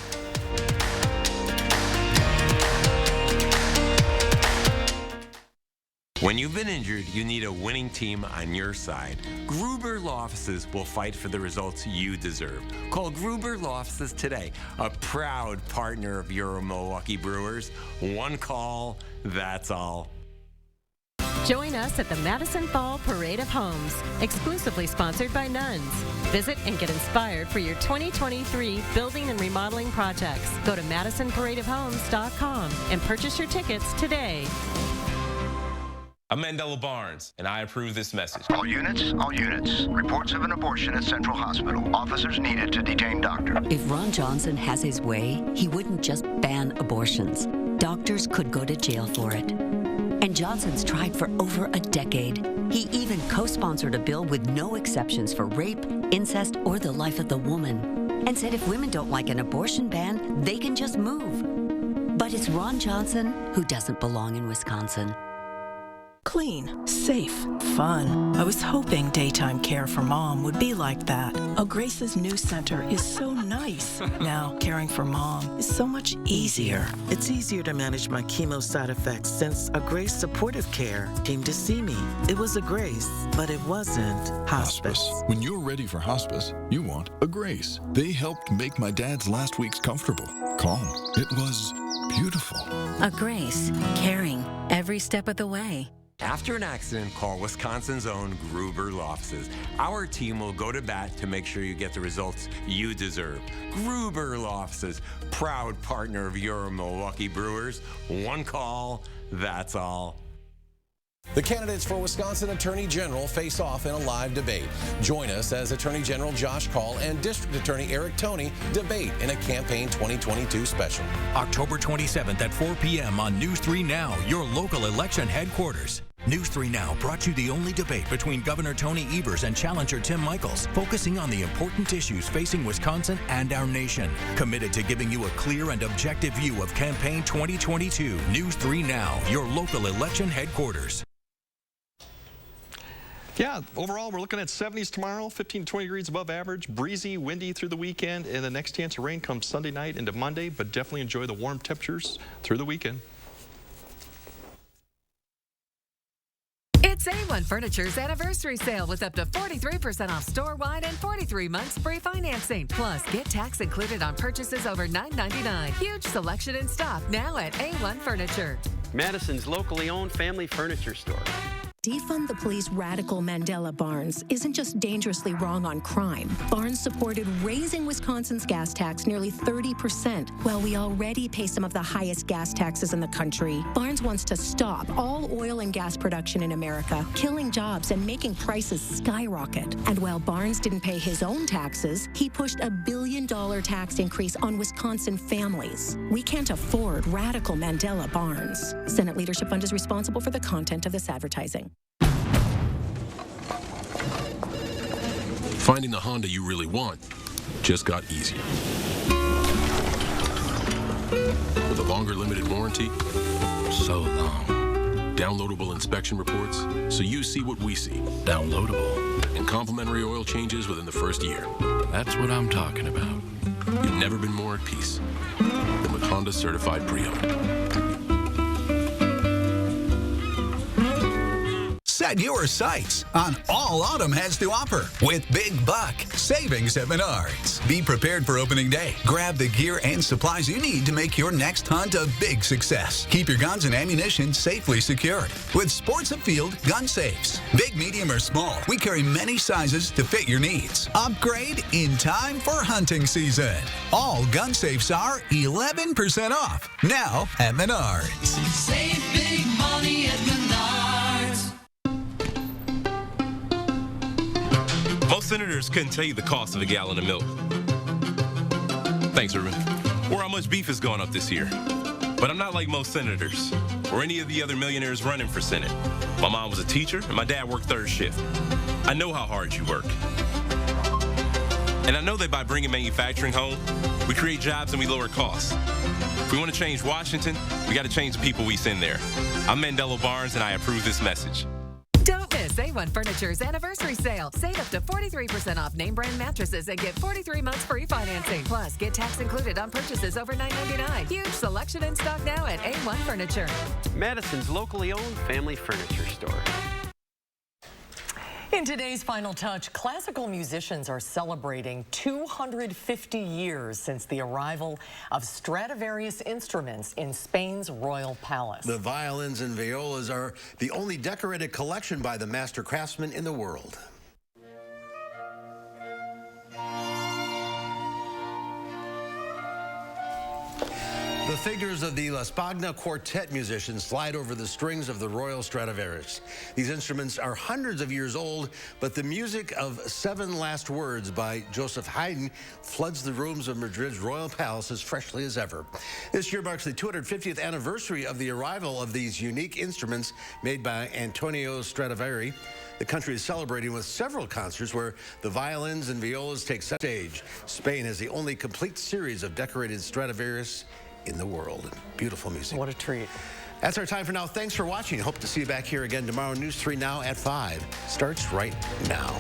When you've been injured, you need a winning team on your side. Gruber Law Offices will fight for the results you deserve. Call Gruber Law Offices today, a proud partner of your Milwaukee Brewers. One call, that's all. Join us at the Madison Fall Parade of Homes, exclusively sponsored by Nuns. Visit and get inspired for your 2023 building and remodeling projects. Go to MadisonParadeOfHomes.com and purchase your tickets today. I'm Mandela Barnes, and I approve this message. All units, all units. Reports of an abortion at Central Hospital. Officers needed to detain doctor. If Ron Johnson has his way, he wouldn't just ban abortions. Doctors could go to jail for it. And Johnson's tried for over a decade. He even co-sponsored a bill with no exceptions for rape, incest, or the life of the woman. And said if women don't like an abortion ban, they can just move. But it's Ron Johnson who doesn't belong in Wisconsin. Clean, safe, fun. I was hoping daytime care for mom would be like that. Oh, Grace's new center is so nice. Now, caring for mom is so much easier. It's easier to manage my chemo side effects since a Grace Supportive Care came to see me. It was a Grace, but it wasn't hospice. When you're ready for hospice, you want a Grace. They helped make my dad's last weeks comfortable, calm. It was beautiful. A Grace, caring every step of the way. After an accident, call Wisconsin's own Gruber Law Offices. Our team will go to bat to make sure you get the results you deserve. Gruber Law Offices, proud partner of your Milwaukee Brewers. One call, that's all. The candidates for Wisconsin Attorney General face off in a live debate. Join us as Attorney General Josh Call and District Attorney Eric Toney debate in a Campaign 2022 special. October 27th at 4 p.m. on News 3 Now, your local election headquarters. News 3 Now brought you the only debate between Governor Tony Evers and challenger Tim Michels, focusing on the important issues facing Wisconsin and our nation. Committed to giving you a clear and objective view of campaign 2022. News 3 Now, your local election headquarters. Yeah, overall, we're looking at 70s tomorrow, 15 to 20 degrees above average, breezy, windy through the weekend, and the next chance of rain comes Sunday night into Monday, but definitely enjoy the warm temperatures through the weekend. It's A1 Furniture's anniversary sale with up to 43% off store-wide and 43 months free financing. Plus, get tax included on purchases over $9.99. Huge selection in stock now at A1 Furniture. Madison's locally owned family furniture store. Defund the Police radical Mandela Barnes isn't just dangerously wrong on crime. Barnes supported raising Wisconsin's gas tax nearly 30%, while we already pay some of the highest gas taxes in the country. Barnes wants to stop all oil and gas production in America, killing jobs and making prices skyrocket. And while Barnes didn't pay his own taxes, he pushed a $1 billion tax increase on Wisconsin families. We can't afford radical Mandela Barnes. Senate Leadership Fund is responsible for the content of this advertising. Finding the Honda you really want just got easier. With a longer limited warranty, so long. Downloadable inspection reports, so you see what we see. Downloadable. And complimentary oil changes within the first year. That's what I'm talking about. You've never been more at peace than with Honda Certified Pre-Owned. Set your sights on all autumn has to offer with Big Buck Savings at Menards. Be prepared for opening day. Grab the gear and supplies you need to make your next hunt a big success. Keep your guns and ammunition safely secured with Sports Afield gun safes. Big, medium, or small, we carry many sizes to fit your needs. Upgrade in time for hunting season. All gun safes are 11% off now at Menards. Save big money at Menards. Most senators couldn't tell you the cost of a gallon of milk. Thanks, Ruben. Or how much beef has gone up this year. But I'm not like most senators or any of the other millionaires running for Senate. My mom was a teacher and my dad worked third shift. I know how hard you work. And I know that by bringing manufacturing home, we create jobs and we lower costs. If we want to change Washington, we got to change the people we send there. I'm Mandela Barnes and I approve this message. Don't miss A1 Furniture's anniversary sale. Save up to 43% off name brand mattresses and get 43 months free financing. Plus, get tax included on purchases over $9.99. Huge selection in stock now at A1 Furniture. Madison's locally owned family furniture store. In today's Final Touch, classical musicians are celebrating 250 years since the arrival of Stradivarius instruments in Spain's royal palace. The violins and violas are the only decorated collection by the master craftsman in the world. The figures of the La Spagna quartet musicians slide over the strings of the Royal Stradivarius. These instruments are hundreds of years old, but the music of Seven Last Words by Joseph Haydn floods the rooms of Madrid's royal palace as freshly as ever. This year marks the 250th anniversary of the arrival of these unique instruments made by Antonio Stradivari. The country is celebrating with several concerts where the violins and violas take center stage. Spain has the only complete series of decorated Stradivarius in the world. Beautiful music. What a treat. That's our time for now. Thanks for watching. Hope to see you back here again tomorrow. News 3 Now at 5 starts right now.